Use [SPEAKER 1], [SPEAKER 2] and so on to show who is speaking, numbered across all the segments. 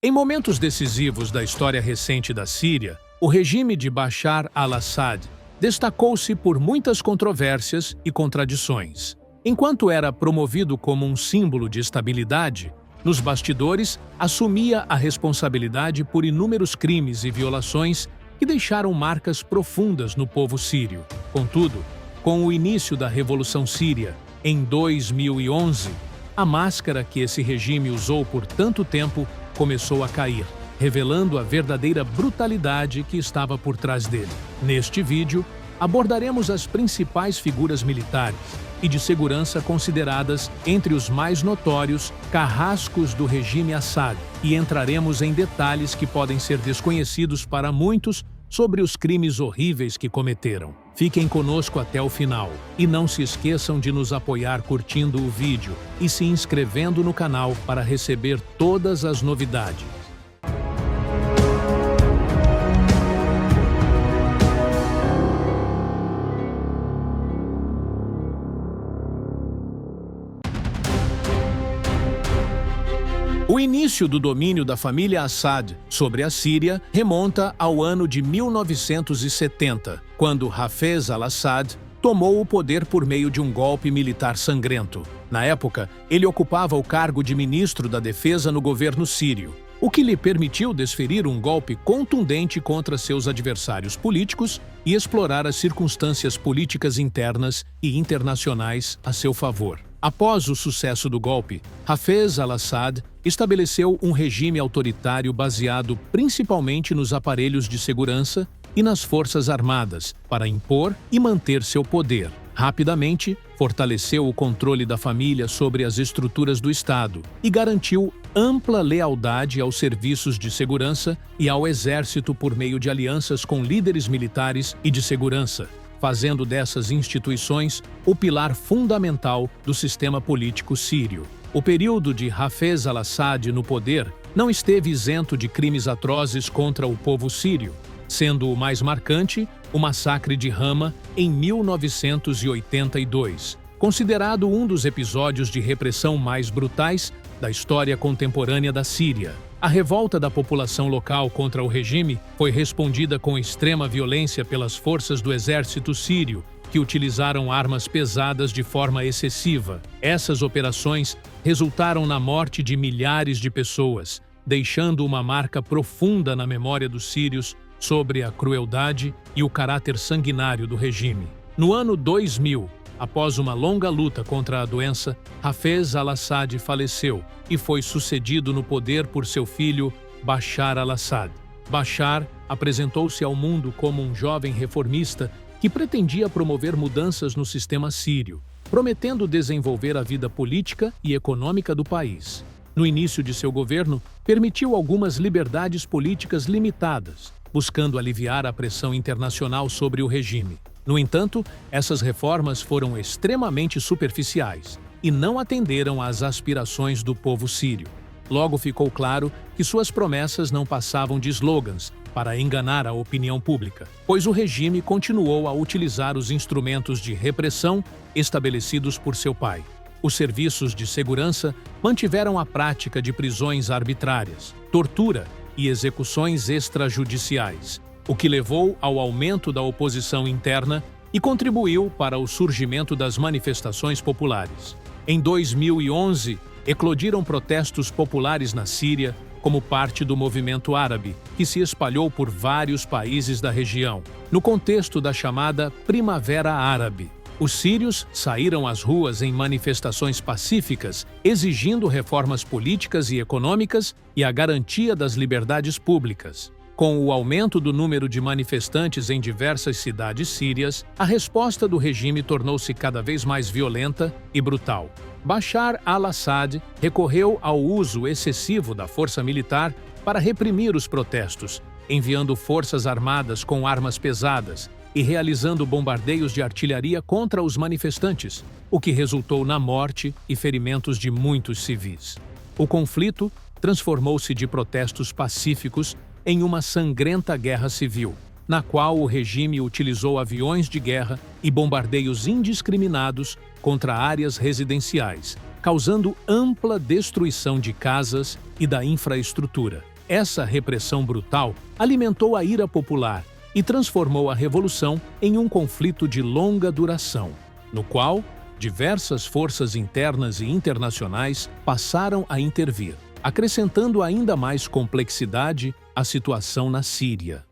[SPEAKER 1] Em momentos decisivos da história recente da Síria, o regime de Bashar al-Assad destacou-se por muitas controvérsias e contradições. Enquanto era promovido como um símbolo de estabilidade, nos bastidores assumia a responsabilidade por inúmeros crimes e violações que deixaram marcas profundas no povo sírio. Contudo, com o início da Revolução Síria, em 2011, a máscara que esse regime usou por tanto tempo começou a cair, revelando a verdadeira brutalidade que estava por trás dele. Neste vídeo, abordaremos as principais figuras militares e de segurança consideradas entre os mais notórios carrascos do regime Assad e entraremos em detalhes que podem ser desconhecidos para muitos sobre os crimes horríveis que cometeram. Fiquem conosco até o final e não se esqueçam de nos apoiar curtindo o vídeo e se inscrevendo no canal para receber todas as novidades. O início do domínio da família Assad sobre a Síria remonta ao ano de 1970, quando Hafez al-Assad tomou o poder por meio de um golpe militar sangrento. Na época, ele ocupava o cargo de ministro da Defesa no governo sírio, o que lhe permitiu desferir um golpe contundente contra seus adversários políticos e explorar as circunstâncias políticas internas e internacionais a seu favor. Após o sucesso do golpe, Hafez al-Assad estabeleceu um regime autoritário baseado principalmente nos aparelhos de segurança e nas forças armadas para impor e manter seu poder. Rapidamente, fortaleceu o controle da família sobre as estruturas do Estado e garantiu ampla lealdade aos serviços de segurança e ao exército por meio de alianças com líderes militares e de segurança, fazendo dessas instituições o pilar fundamental do sistema político sírio. O período de Hafez al-Assad no poder não esteve isento de crimes atrozes contra o povo sírio, sendo o mais marcante o massacre de Hama em 1982, considerado um dos episódios de repressão mais brutais da história contemporânea da Síria. A revolta da população local contra o regime foi respondida com extrema violência pelas forças do exército sírio, que utilizaram armas pesadas de forma excessiva. Essas operações resultaram na morte de milhares de pessoas, deixando uma marca profunda na memória dos sírios sobre a crueldade e o caráter sanguinário do regime. No ano 2000, após uma longa luta contra a doença, Hafez al-Assad faleceu e foi sucedido no poder por seu filho Bashar al-Assad. Bashar apresentou-se ao mundo como um jovem reformista que pretendia promover mudanças no sistema sírio, prometendo desenvolver a vida política e econômica do país. No início de seu governo, permitiu algumas liberdades políticas limitadas, buscando aliviar a pressão internacional sobre o regime. No entanto, essas reformas foram extremamente superficiais e não atenderam às aspirações do povo sírio. Logo ficou claro que suas promessas não passavam de slogans para enganar a opinião pública, pois o regime continuou a utilizar os instrumentos de repressão estabelecidos por seu pai. Os serviços de segurança mantiveram a prática de prisões arbitrárias, tortura e execuções extrajudiciais, o que levou ao aumento da oposição interna e contribuiu para o surgimento das manifestações populares. Em 2011, eclodiram protestos populares na Síria como parte do movimento árabe, que se espalhou por vários países da região. No contexto da chamada Primavera Árabe, os sírios saíram às ruas em manifestações pacíficas, exigindo reformas políticas e econômicas e a garantia das liberdades públicas. Com o aumento do número de manifestantes em diversas cidades sírias, a resposta do regime tornou-se cada vez mais violenta e brutal. Bashar al-Assad recorreu ao uso excessivo da força militar para reprimir os protestos, enviando forças armadas com armas pesadas e realizando bombardeios de artilharia contra os manifestantes, o que resultou na morte e ferimentos de muitos civis. O conflito transformou-se de protestos pacíficos em uma sangrenta guerra civil, na qual o regime utilizou aviões de guerra e bombardeios indiscriminados contra áreas residenciais, causando ampla destruição de casas e da infraestrutura. Essa repressão brutal alimentou a ira popular e transformou a revolução em um conflito de longa duração, no qual diversas forças internas e internacionais passaram a intervir, acrescentando ainda mais complexidade à situação na Síria.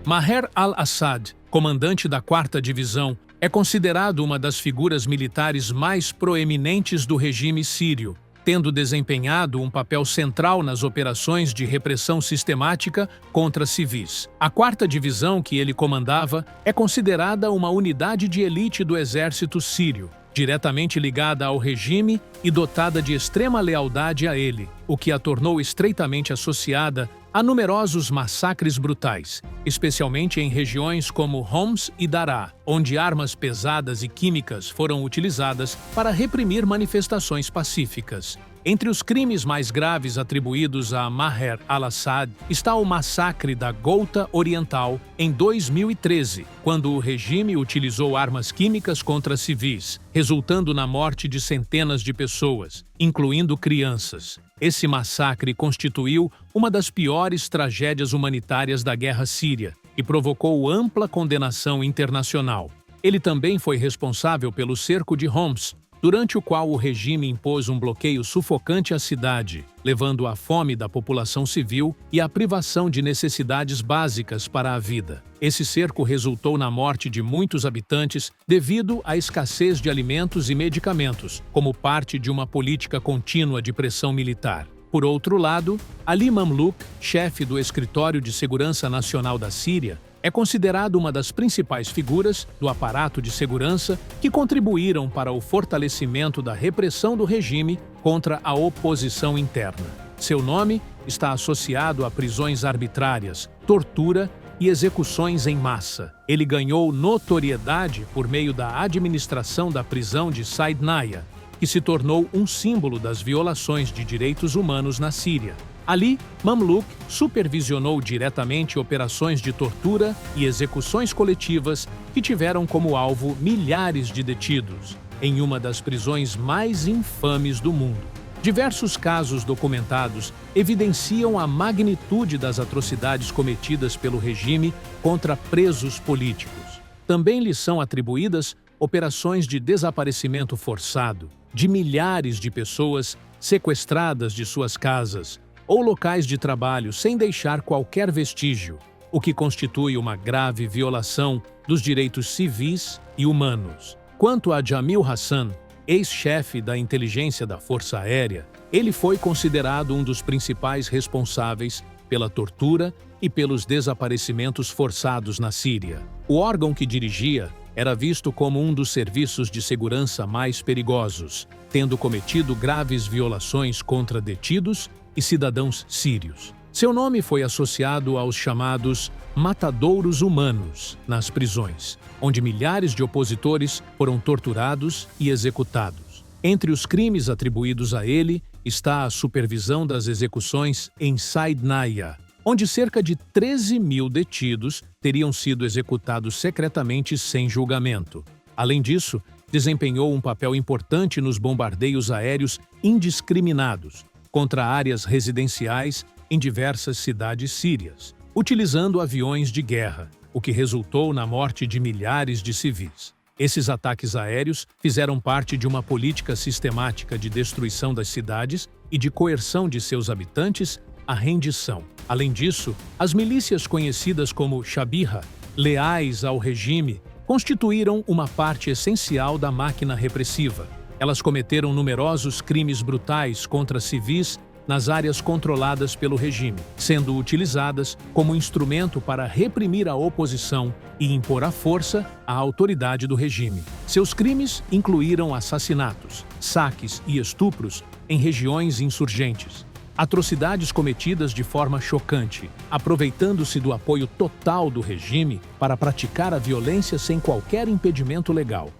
[SPEAKER 1] Maher al-Assad, comandante da 4ª Divisão, é considerado uma das figuras militares mais proeminentes do regime sírio, tendo desempenhado um papel central nas operações de repressão sistemática contra civis. A 4ª Divisão que ele comandava é considerada uma unidade de elite do exército sírio, diretamente ligada ao regime e dotada de extrema lealdade a ele, o que a tornou estreitamente associada a numerosos massacres brutais, especialmente em regiões como Homs e Daraa, onde armas pesadas e químicas foram utilizadas para reprimir manifestações pacíficas. Entre os crimes mais graves atribuídos a Maher al-Assad está o massacre da Ghouta Oriental em 2013, quando o regime utilizou armas químicas contra civis, resultando na morte de centenas de pessoas, incluindo crianças. Esse massacre constituiu uma das piores tragédias humanitárias da Guerra Síria e provocou ampla condenação internacional. Ele também foi responsável pelo cerco de Homs, durante o qual o regime impôs um bloqueio sufocante à cidade, levando à fome da população civil e à privação de necessidades básicas para a vida. Esse cerco resultou na morte de muitos habitantes devido à escassez de alimentos e medicamentos, como parte de uma política contínua de pressão militar. Por outro lado, Ali Mamlouk, chefe do Escritório de Segurança Nacional da Síria, é considerado uma das principais figuras do aparato de segurança que contribuíram para o fortalecimento da repressão do regime contra a oposição interna. Seu nome está associado a prisões arbitrárias, tortura e execuções em massa. Ele ganhou notoriedade por meio da administração da prisão de Saidnaya, que se tornou um símbolo das violações de direitos humanos na Síria. Ali, Mamlouk supervisionou diretamente operações de tortura e execuções coletivas que tiveram como alvo milhares de detidos, em uma das prisões mais infames do mundo. Diversos casos documentados evidenciam a magnitude das atrocidades cometidas pelo regime contra presos políticos. Também lhes são atribuídas operações de desaparecimento forçado de milhares de pessoas sequestradas de suas casas ou locais de trabalho sem deixar qualquer vestígio, o que constitui uma grave violação dos direitos civis e humanos. Quanto a Jamil Hassan, ex-chefe da inteligência da Força Aérea, ele foi considerado um dos principais responsáveis pela tortura e pelos desaparecimentos forçados na Síria. O órgão que dirigia era visto como um dos serviços de segurança mais perigosos, tendo cometido graves violações contra detidos e cidadãos sírios. Seu nome foi associado aos chamados matadouros humanos nas prisões, onde milhares de opositores foram torturados e executados. Entre os crimes atribuídos a ele está a supervisão das execuções em Saidnaya, onde cerca de 13.000 detidos teriam sido executados secretamente sem julgamento. Além disso, desempenhou um papel importante nos bombardeios aéreos indiscriminados contra áreas residenciais em diversas cidades sírias, utilizando aviões de guerra, o que resultou na morte de milhares de civis. Esses ataques aéreos fizeram parte de uma política sistemática de destruição das cidades e de coerção de seus habitantes à rendição. Além disso, as milícias conhecidas como Shabiha, leais ao regime, constituíram uma parte essencial da máquina repressiva. Elas cometeram numerosos crimes brutais contra civis nas áreas controladas pelo regime, sendo utilizadas como instrumento para reprimir a oposição e impor à força a autoridade do regime. Seus crimes incluíram assassinatos, saques e estupros em regiões insurgentes. Atrocidades cometidas de forma chocante, aproveitando-se do apoio total do regime para praticar a violência sem qualquer impedimento legal.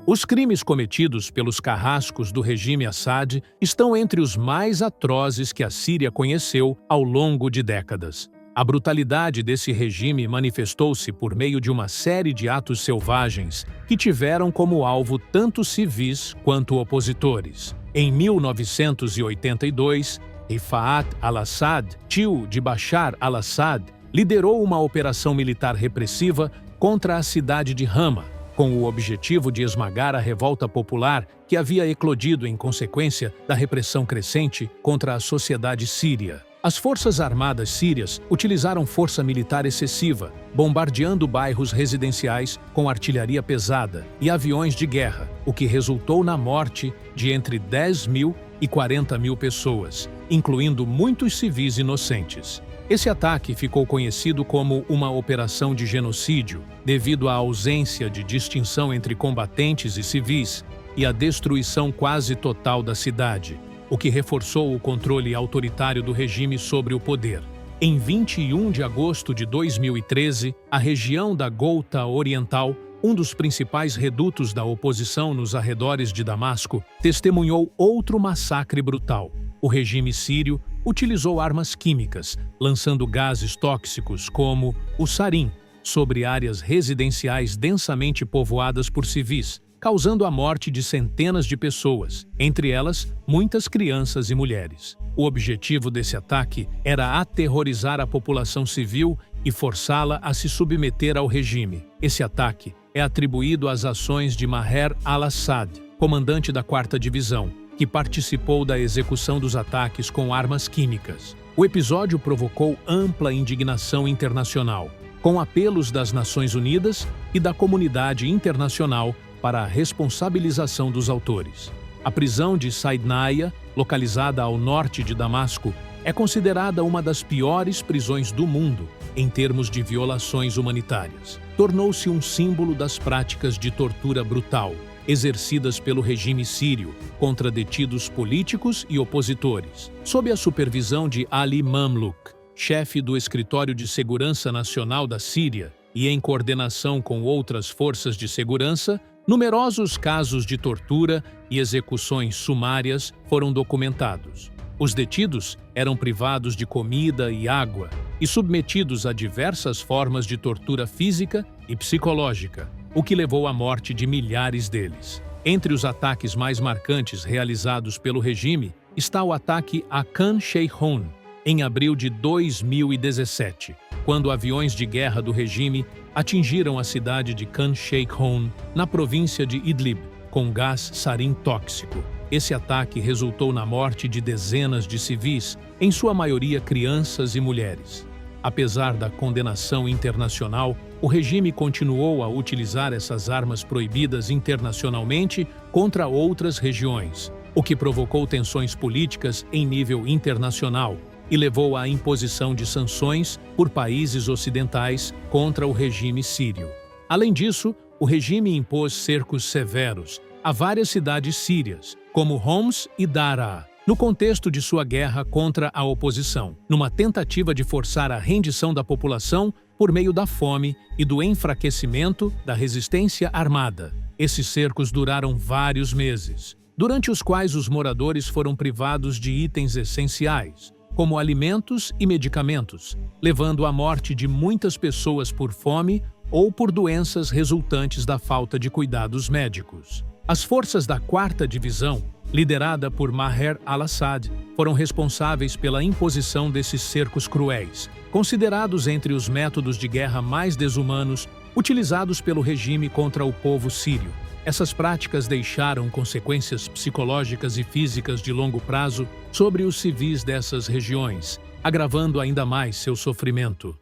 [SPEAKER 1] Os crimes cometidos pelos carrascos do regime Assad estão entre os mais atrozes que a Síria conheceu ao longo de décadas. A brutalidade desse regime manifestou-se por meio de uma série de atos selvagens que tiveram como alvo tanto civis quanto opositores. Em 1982, Rifat al-Assad, tio de Bashar al-Assad, liderou uma operação militar repressiva contra a cidade de Hama, com o objetivo de esmagar a revolta popular que havia eclodido em consequência da repressão crescente contra a sociedade síria. As forças armadas sírias utilizaram força militar excessiva, bombardeando bairros residenciais com artilharia pesada e aviões de guerra, o que resultou na morte de entre 10 mil e 40 mil pessoas, incluindo muitos civis inocentes. Esse ataque ficou conhecido como uma operação de genocídio, devido à ausência de distinção entre combatentes e civis e à destruição quase total da cidade, o que reforçou o controle autoritário do regime sobre o poder. Em 21 de agosto de 2013, a região da Ghouta Oriental, um dos principais redutos da oposição nos arredores de Damasco, testemunhou outro massacre brutal. O regime sírio utilizou armas químicas, lançando gases tóxicos como o sarin sobre áreas residenciais densamente povoadas por civis, causando a morte de centenas de pessoas, entre elas muitas crianças e mulheres. O objetivo desse ataque era aterrorizar a população civil e forçá-la a se submeter ao regime. Esse ataque é atribuído às ações de Maher al-Assad, comandante da 4ª Divisão, que participou da execução dos ataques com armas químicas. O episódio provocou ampla indignação internacional, com apelos das Nações Unidas e da comunidade internacional para a responsabilização dos autores. A prisão de Saidnaya, localizada ao norte de Damasco, é considerada uma das piores prisões do mundo em termos de violações humanitárias. Tornou-se um símbolo das práticas de tortura brutal exercidas pelo regime sírio contra detidos políticos e opositores. Sob a supervisão de Ali Mamluk, chefe do Escritório de Segurança Nacional da Síria, e em coordenação com outras forças de segurança, numerosos casos de tortura e execuções sumárias foram documentados. Os detidos eram privados de comida e água e submetidos a diversas formas de tortura física e psicológica, o que levou à morte de milhares deles. Entre os ataques mais marcantes realizados pelo regime está o ataque a Khan Sheikhoun, em abril de 2017, quando aviões de guerra do regime atingiram a cidade de Khan Sheikhoun, na província de Idlib, com gás sarin tóxico. Esse ataque resultou na morte de dezenas de civis, em sua maioria crianças e mulheres. Apesar da condenação internacional, o regime continuou a utilizar essas armas proibidas internacionalmente contra outras regiões, o que provocou tensões políticas em nível internacional e levou à imposição de sanções por países ocidentais contra o regime sírio. Além disso, o regime impôs cercos severos a várias cidades sírias, como Homs e Daraa, no contexto de sua guerra contra a oposição, numa tentativa de forçar a rendição da população por meio da fome e do enfraquecimento da resistência armada. Esses cercos duraram vários meses, durante os quais os moradores foram privados de itens essenciais, como alimentos e medicamentos, levando à morte de muitas pessoas por fome ou por doenças resultantes da falta de cuidados médicos. As forças da 4ª Divisão, liderada por Maher al-Assad, foram responsáveis pela imposição desses cercos cruéis, considerados entre os métodos de guerra mais desumanos utilizados pelo regime contra o povo sírio. Essas práticas deixaram consequências psicológicas e físicas de longo prazo sobre os civis dessas regiões, agravando ainda mais seu sofrimento.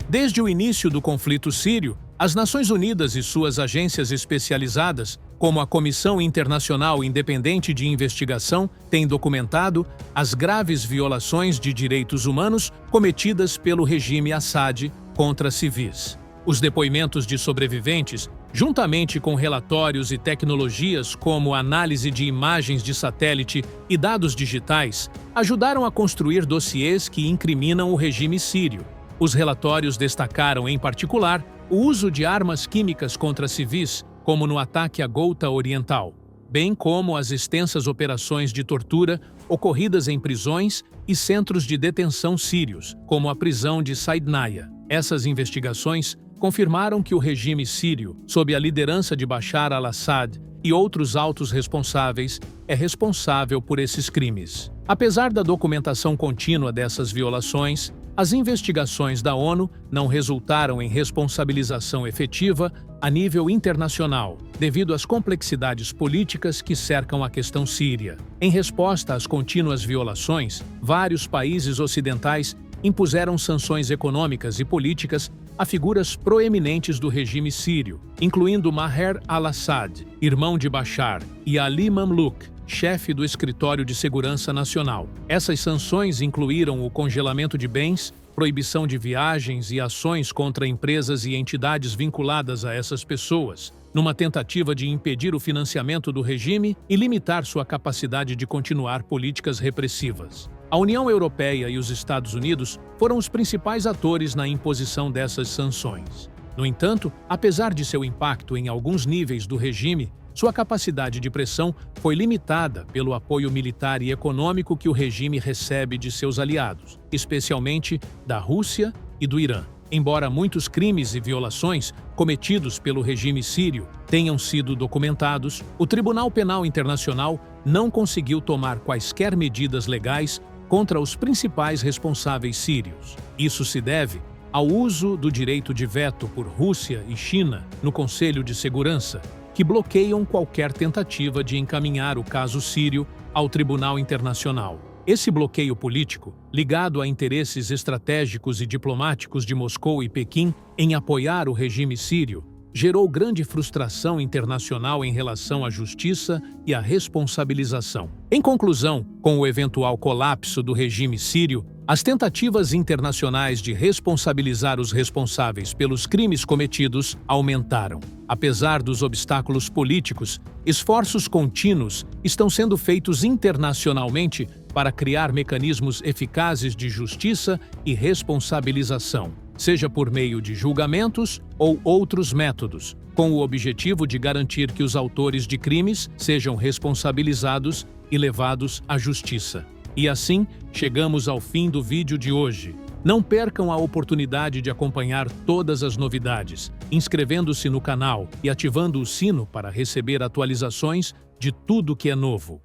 [SPEAKER 1] Desde o início do conflito sírio, as Nações Unidas e suas agências especializadas, como a Comissão Internacional Independente de Investigação, têm documentado as graves violações de direitos humanos cometidas pelo regime Assad contra civis. Os depoimentos de sobreviventes, juntamente com relatórios e tecnologias como análise de imagens de satélite e dados digitais, ajudaram a construir dossiês que incriminam o regime sírio. Os relatórios destacaram, em particular, o uso de armas químicas contra civis, como no ataque à Ghouta Oriental, bem como as extensas operações de tortura ocorridas em prisões e centros de detenção sírios, como a prisão de Saidnaya. Essas investigações confirmaram que o regime sírio, sob a liderança de Bashar al-Assad e outros altos responsáveis, é responsável por esses crimes. Apesar da documentação contínua dessas violações, as investigações da ONU não resultaram em responsabilização efetiva a nível internacional, devido às complexidades políticas que cercam a questão síria. Em resposta às contínuas violações, vários países ocidentais impuseram sanções econômicas e políticas a figuras proeminentes do regime sírio, incluindo Maher al-Assad, irmão de Bashar, e Ali Mamlouk, chefe do Escritório de Segurança Nacional. Essas sanções incluíram o congelamento de bens, proibição de viagens e ações contra empresas e entidades vinculadas a essas pessoas, numa tentativa de impedir o financiamento do regime e limitar sua capacidade de continuar políticas repressivas. A União Europeia e os Estados Unidos foram os principais atores na imposição dessas sanções. No entanto, apesar de seu impacto em alguns níveis do regime, sua capacidade de pressão foi limitada pelo apoio militar e econômico que o regime recebe de seus aliados, especialmente da Rússia e do Irã. Embora muitos crimes e violações cometidos pelo regime sírio tenham sido documentados, o Tribunal Penal Internacional não conseguiu tomar quaisquer medidas legais contra os principais responsáveis sírios. Isso se deve ao uso do direito de veto por Rússia e China no Conselho de Segurança, que bloqueiam qualquer tentativa de encaminhar o caso sírio ao Tribunal Internacional. Esse bloqueio político, ligado a interesses estratégicos e diplomáticos de Moscou e Pequim em apoiar o regime sírio, gerou grande frustração internacional em relação à justiça e à responsabilização. Em conclusão, com o eventual colapso do regime sírio, as tentativas internacionais de responsabilizar os responsáveis pelos crimes cometidos aumentaram. Apesar dos obstáculos políticos, esforços contínuos estão sendo feitos internacionalmente para criar mecanismos eficazes de justiça e responsabilização, seja por meio de julgamentos ou outros métodos, com o objetivo de garantir que os autores de crimes sejam responsabilizados e levados à justiça. E assim, chegamos ao fim do vídeo de hoje. Não percam a oportunidade de acompanhar todas as novidades, inscrevendo-se no canal e ativando o sino para receber atualizações de tudo que é novo.